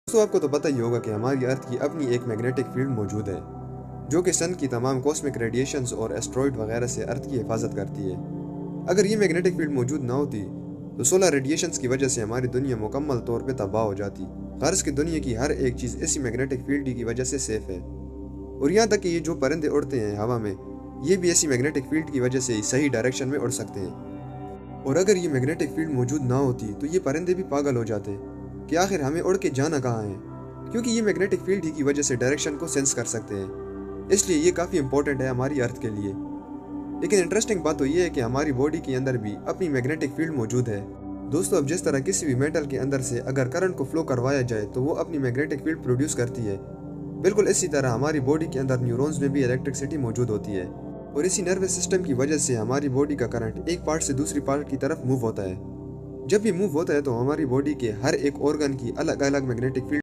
दोस्तों आपको तो पता ही होगा कि हमारी अर्थ की अपनी एक मैग्नेटिक फील्ड मौजूद है जो कि सन की तमाम कॉस्मिक रेडिएशंस और एस्ट्रॉइड वगैरह से अर्थ की हिफाजत करती है। अगर ये मैग्नेटिक फील्ड मौजूद ना होती तो सोलर रेडिएशंस की वजह से हमारी दुनिया मुकम्मल तौर पे तबाह हो जाती। गर्ज की दुनिया की हर एक चीज़ इसी मैग्नेटिक फील्ड की वजह से सेफ है, और यहाँ तक कि ये जो परिंदे उड़ते हैं हवा में, ये भी ऐसी मैग्नेटिक फील्ड की वजह से ही सही डायरेक्शन में उड़ सकते हैं। और अगर ये मैग्नेटिक फील्ड मौजूद ना होती तो ये परिंदे भी पागल हो जाते कि आखिर हमें उड़ के जाना कहाँ है, क्योंकि ये मैग्नेटिक फील्ड ही की वजह से डायरेक्शन को सेंस कर सकते हैं। इसलिए ये काफ़ी इंपॉर्टेंट है हमारी अर्थ के लिए। लेकिन इंटरेस्टिंग बात तो ये है कि हमारी बॉडी के अंदर भी अपनी मैग्नेटिक फील्ड मौजूद है। दोस्तों अब जिस तरह किसी भी मेटल के अंदर से अगर करंट को फ्लो करवाया जाए तो वो अपनी मैग्नेटिक फील्ड प्रोड्यूस करती है, बिल्कुल इसी तरह हमारी बॉडी के अंदर न्यूरॉन्स में भी इलेक्ट्रिसिटी मौजूद होती है, और इसी नर्वस सिस्टम की वजह से हमारी बॉडी का करंट एक पार्ट से दूसरी पार्ट की तरफ मूव होता है। जब ये मूव होता है तो हमारी बॉडी के हर एक ऑर्गन की अलग अलग मैग्नेटिक फील्ड